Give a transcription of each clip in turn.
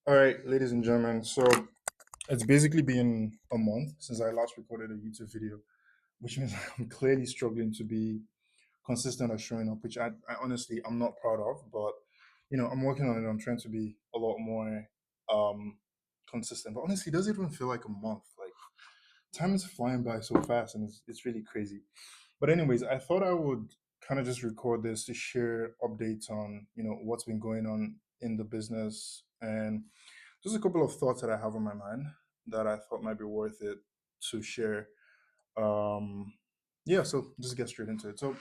All right, ladies and gentlemen. So it's basically been a month since I last recorded a YouTube video, which means I'm clearly struggling to be consistent at showing up, which I honestly I'm not proud of. But I'm working on it. I'm trying to be a lot more um, consistent. But honestly, it doesn't even feel like a month. Like time is flying by so fast, and it's really crazy. But anyways, I thought I would kind of just record this to share updates on what's been going on in the business and just a couple of thoughts that I have on my mind that I thought might be worth it to share. Um, yeah, so just get straight into it. So,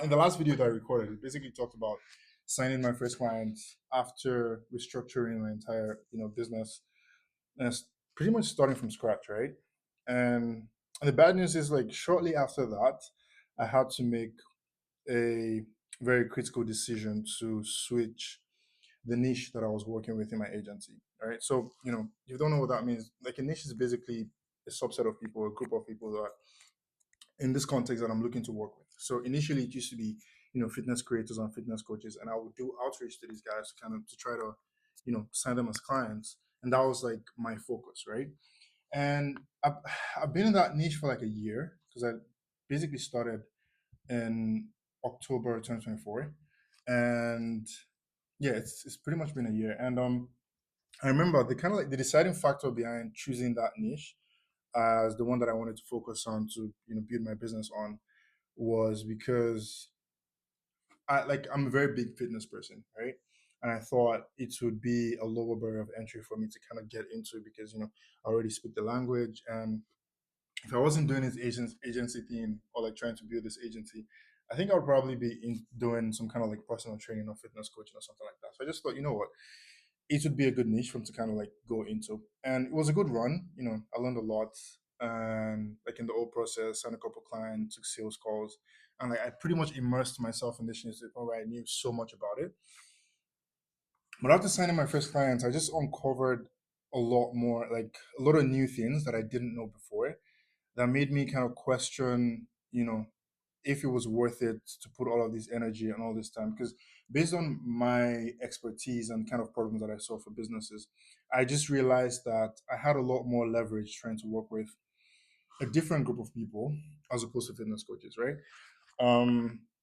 in the last video that I recorded, it basically talked about signing my first client after restructuring my entire business, and it's pretty much starting from scratch, right? And the bad news is like shortly after that, I had to make a very critical decision to switch the niche that I was working with in my agency. All right. So, if you don't know what that means, like a niche is basically a subset of people, a group of people that in this context that I'm looking to work with. So initially it used to be, fitness creators and fitness coaches, and I would do outreach to these guys to kind of to try to, sign them as clients. And that was like my focus, right? And I've been in that niche for like a year because I basically started in October 2024. And yeah, it's pretty much been a year. And I remember the kind of like the deciding factor behind choosing that niche as the one that I wanted to focus on to build my business on was because I'm a very big fitness person, right? And I thought it would be a lower barrier of entry for me to kind of get into because I already speak the language. And if I wasn't doing this agency thing or like trying to build this agency, I think I would probably be doing some kind of like personal training or fitness coaching or something like that. So I just thought, you know what, it would be a good niche for him to kind of like go into. And it was a good run. I learned a lot. And like in the whole process, signed a couple clients, took sales calls, and like I pretty much immersed myself in this niche to the point where I knew so much about it. But after signing my first clients, I just uncovered a lot more, like a lot of new things that I didn't know before that made me kind of question, if it was worth it to put all of this energy and all this time. Because based on my expertise and kind of problems that I saw for businesses, I just realized that I had a lot more leverage trying to work with a different group of people as opposed to fitness coaches, right?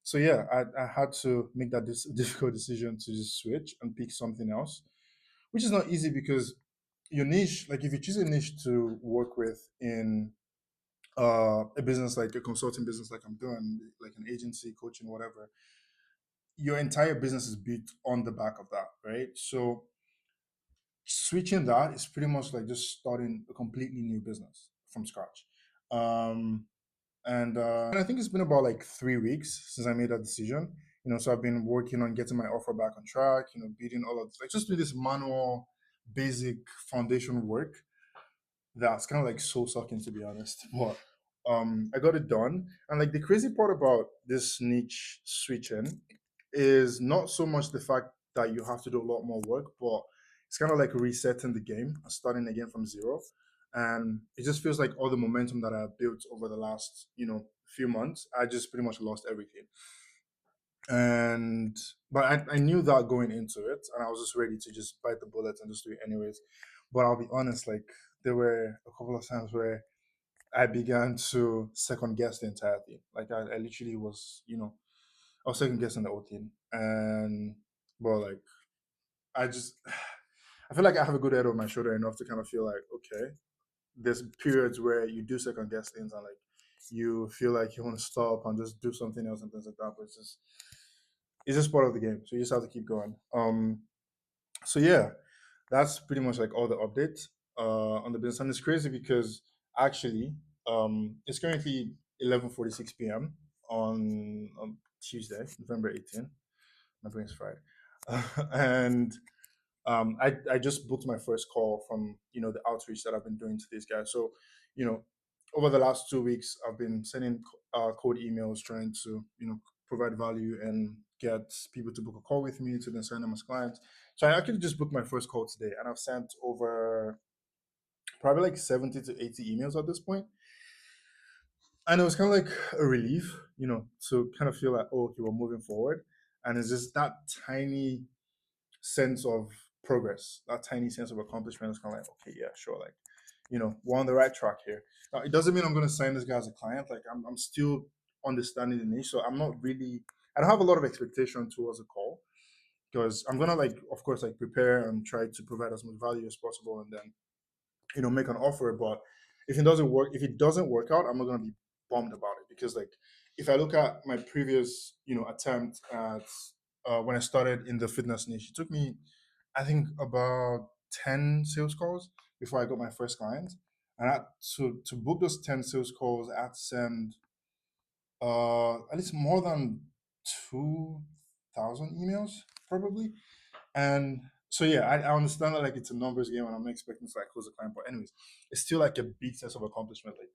So yeah, I had to make that difficult decision to just switch and pick something else, which is not easy because your niche, like if you choose a niche to work with in a business like a consulting business like I'm doing, like an agency, coaching, whatever, your entire business is built on the back of that, right? So switching that is pretty much like just starting a completely new business from scratch. Um, and I think it's been about like 3 weeks since I made that decision. So I've been working on getting my offer back on track. Building all of this, like just do this manual, basic foundation work that's kind of like soul sucking to be honest. But I got it done. And like the crazy part about this niche switching is not so much the fact that you have to do a lot more work, but it's kind of like resetting the game and starting again from zero. And it just feels like all the momentum that I built over the last, few months, I just pretty much lost everything. And but I knew that going into it, and I was just ready to just bite the bullet and just do it anyways. But I'll be honest, like there were a couple of times where I began to second guess the entire thing. Like I literally was, I was second guessing the whole thing. And but like I just I feel like I have a good head on my shoulder enough to kind of feel like, okay, there's periods where you do second guess things and like you feel like you want to stop and just do something else and things like that. But it's just part of the game. So you just have to keep going. So yeah, that's pretty much like all the updates on the business. And it's crazy because actually, it's currently 11:46 p.m. on Tuesday, November 18th. My brain's fried. And I just booked my first call from the outreach that I've been doing to these guys. So you know over the last 2 weeks, I've been sending cold emails trying to provide value and get people to book a call with me to then sign them as clients. So I actually just booked my first call today, and I've sent over probably like 70 to 80 emails at this point. And it was kind of like a relief, to kind of feel like, oh, okay, we're moving forward. And it's just that tiny sense of progress, that tiny sense of accomplishment is kind of like, okay, yeah, sure, like, we're on the right track here. Now, it doesn't mean I'm going to sign this guy as a client. Like, I'm still understanding the niche, so I'm not really. I don't have a lot of expectation towards the call because I'm gonna like, of course, like prepare and try to provide as much value as possible, and then make an offer. But if it doesn't work out, I'm not gonna be bummed about it because like if I look at my previous attempt at when I started in the fitness niche, it took me I think about 10 sales calls before I got my first client. And to book those 10 sales calls, I had to send at least more than 2,000 emails probably. And so yeah, I understand that like it's a numbers game and I'm not expecting to like close a client, but anyways, it's still like a big sense of accomplishment. Like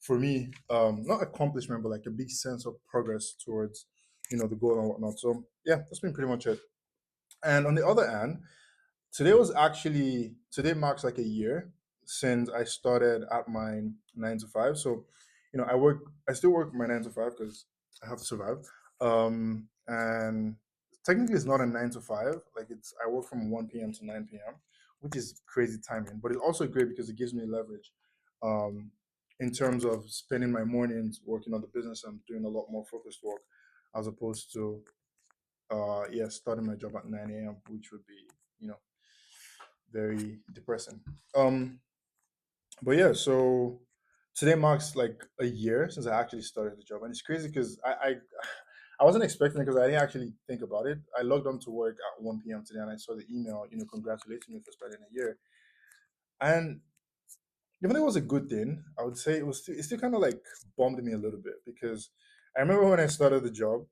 for me, not accomplishment, but like a big sense of progress towards the goal and whatnot. So yeah, that's been pretty much it. And on the other hand, today marks like a year since I started at my 9 to 5. So, I still work my 9 to 5 because I have to survive. And technically it's not a 9 to 5. Like I work from 1 p.m. to 9 p.m., which is crazy timing. But it's also great because it gives me leverage, um, in terms of spending my mornings working on the business and doing a lot more focused work, as opposed to yeah, starting my job at 9 a.m., which would be you know very depressing. Um, but yeah, so today marks like a year since I actually started the job, and it's crazy because I wasn't expecting it because I didn't actually think about it. I logged on to work at 1 p.m. today, and I saw the email, congratulating me for starting a year. And even though it was a good thing, I would say it still kind of like bummed me a little bit because I remember when I started the job.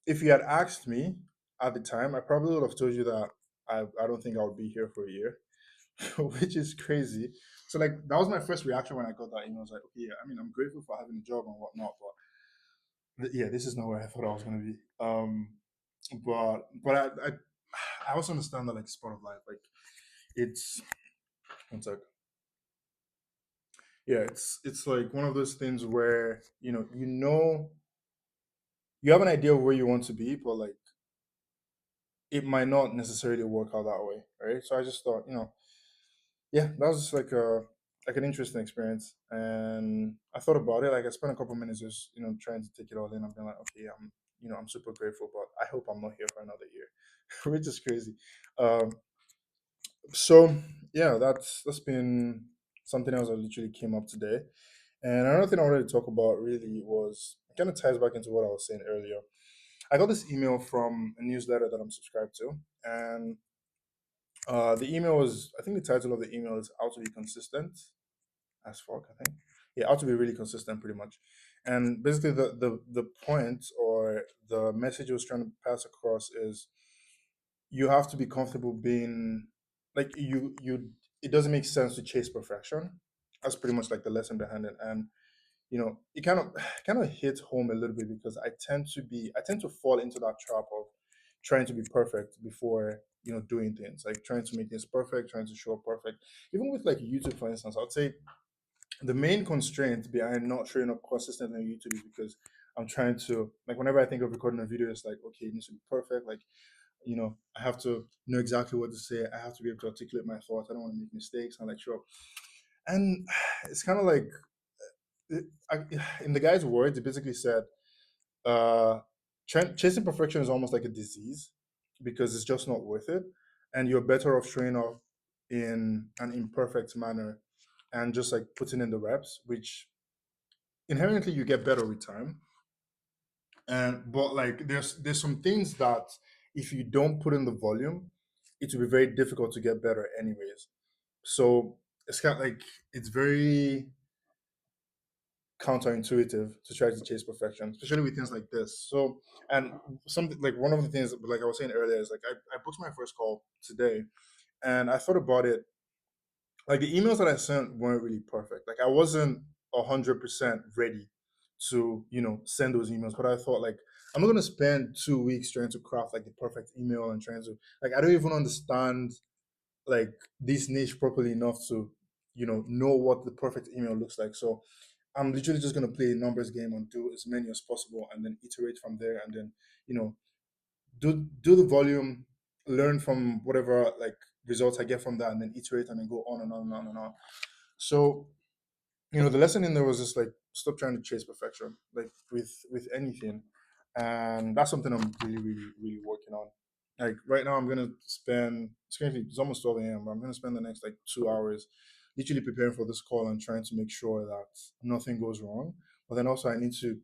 If you had asked me at the time, I probably would have told you that I don't think I would be here for a year, which is crazy. So like that was my first reaction when I got that email. I was like, okay, yeah, I mean, I'm grateful for having a job and whatnot, but yeah, this is not where I thought I was gonna be. But I also understand that like it's part of life. Like it's one sec. Yeah, it's like one of those things where you have an idea of where you want to be, but like it might not necessarily work out that way, right? So I just thought, yeah, that was just like an interesting experience, and I thought about it. Like I spent a couple minutes just trying to take it all in. I'm being like, okay, I'm super grateful, but I hope I'm not here for another year, which is crazy. Um, so yeah, that's been something else that literally came up today. And another thing I wanted to talk about really was it kind of ties back into what I was saying earlier. I got this email from a newsletter that I'm subscribed to, and the email was, I think the title of the email is How to Be Consistent as fuck, I think. Yeah, how to be really consistent pretty much. And basically the point or the message it was trying to pass across is you have to be comfortable being like you it doesn't make sense to chase perfection. That's pretty much like the lesson behind it. And it kind of hits home a little bit because I tend to fall into that trap of trying to be perfect before doing things, like trying to make things perfect, trying to show up perfect. Even with like YouTube, for instance, I would say the main constraint behind not showing up consistently on YouTube is because I'm trying to, like, whenever I think of recording a video, it's like, okay, it needs to be perfect. Like, I have to know exactly what to say. I have to be able to articulate my thoughts. I don't want to make mistakes and like show up. And it's kind of like, I, in the guy's words, he basically said, uh, chasing perfection is almost like a disease because it's just not worth it. And you're better off showing off in an imperfect manner and just like putting in the reps, which inherently you get better with time. And but like there's some things that if you don't put in the volume, it will be very difficult to get better anyways. So it's kind of like it's very counterintuitive to try to chase perfection, especially with things like this. So and something like one of the things like I was saying earlier is like I booked my first call today and I thought about it. Like the emails that I sent weren't really perfect. Like I wasn't 100% ready to send those emails, but I thought like I'm not gonna spend 2 weeks trying to craft like the perfect email and trying to like I don't even understand like this niche properly enough to know what the perfect email looks like. So I'm literally just gonna play a numbers game and do as many as possible and then iterate from there and then you know do the volume learn from whatever like results I get from that, and then iterate and then go on and on and on and on. So the lesson in there was just like stop trying to chase perfection, like with anything, and that's something I'm really, really, really working on. Like right now, I'm gonna spend it's almost 12 a.m., but I'm gonna spend the next like 2 hours literally preparing for this call and trying to make sure that nothing goes wrong. But then also, I need to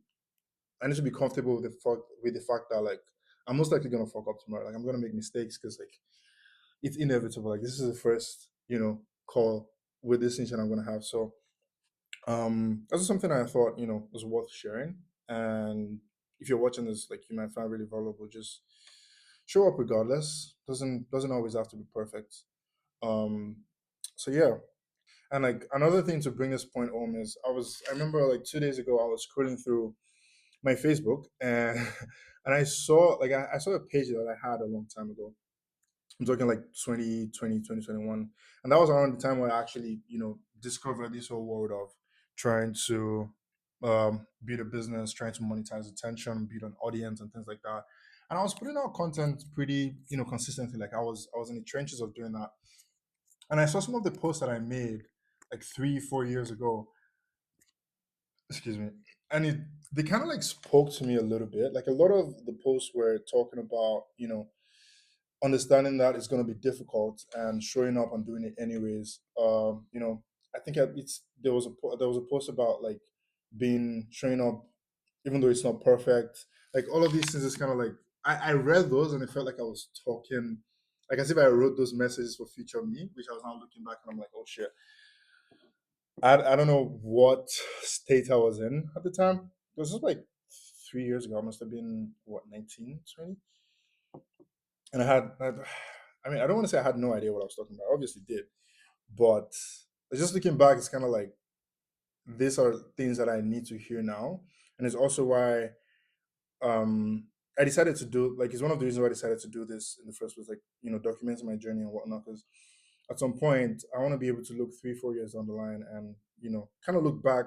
be comfortable with the fact that like I'm most likely gonna fuck up tomorrow. Like I'm gonna make mistakes because like it's inevitable. Like this is the first call with this engine I'm gonna have. So that's just something I thought was worth sharing. And if you're watching this, like you might find really valuable. Just show up regardless. Doesn't always have to be perfect. Um, so yeah. And like another thing to bring this point home is I remember like 2 days ago I was scrolling through my Facebook and and I saw a page that I had a long time ago. I'm talking like 2020, 2021. And that was around the time where I actually, discovered this whole world of trying to build a business, trying to monetize attention, build an audience and things like that. And I was putting out content pretty, consistently. Like I was in the trenches of doing that. And I saw some of the posts that I made like 3, 4 years ago. Excuse me. And they kind of like spoke to me a little bit. Like a lot of the posts were talking about, understanding that it's going to be difficult and showing up and doing it anyways. I think there was a post about like being showing up even though it's not perfect. Like all of these things is kind of like I read those and it felt like I was talking like as if I wrote those messages for future me, which I was now looking back and I'm like, oh shit. I don't know what state I was in at the time. It was just like 3 years ago. I must have been what 19, 20, and I mean, I don't want to say I had no idea what I was talking about. I obviously did, but just looking back, it's kind of like these are things that I need to hear now, and it's also why I decided to do like it's one of the reasons why I decided to do this in the first place, like documenting my journey and whatnot. Because at some point, I want to be able to look 3, 4 years down the line and kind of look back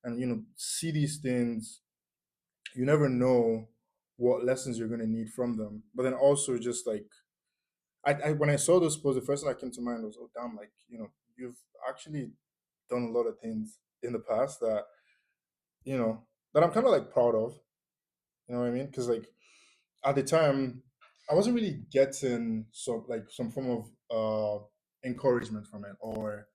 and see these things. You never know what lessons you're going to need from them, but then also just like I when I saw those posts, the first thing that came to mind was, oh damn, like you've actually done a lot of things in the past that you know that I'm kind of like proud of. You know what I mean? Because like at the time, I wasn't really getting some form of encouragement from it, or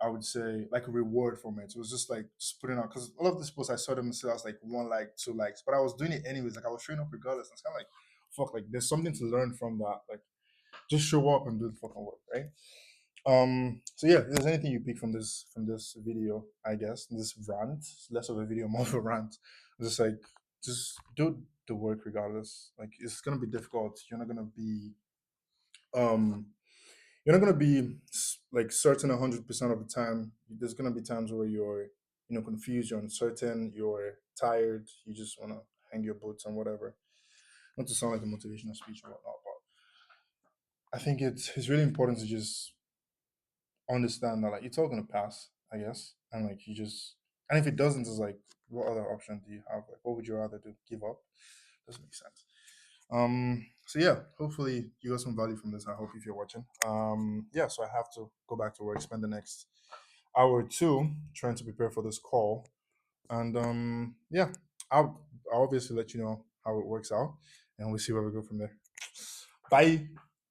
I would say like a reward from it. It was just like just putting out because all of these posts I saw them still as like 1 like, 2 likes, but I was doing it anyways. Like I was showing up regardless. And it's kind of like fuck, like there's something to learn from that. Like just show up and do the fucking work, right? So yeah, if there's anything you pick from this video, I guess this rant, it's less of a video, more of a rant. Just like just do the work regardless. Like it's gonna be difficult. Um you're not gonna be like certain 100% of the time. There's gonna be times where you're confused, you're uncertain, you're tired, you just wanna hang your boots and whatever. Not to sound like a motivational speech or whatnot, but I think it's really important to just understand that like it's all gonna pass, I guess. And like you just and if it doesn't, it's like what other option do you have? Like what would you rather do? Give up? Doesn't make sense. So yeah, hopefully you got some value from this. I hope if you're watching. Yeah, so I have to go back to work, spend the next hour or two trying to prepare for this call. And yeah, I'll obviously let you know how it works out and we'll see where we go from there. Bye.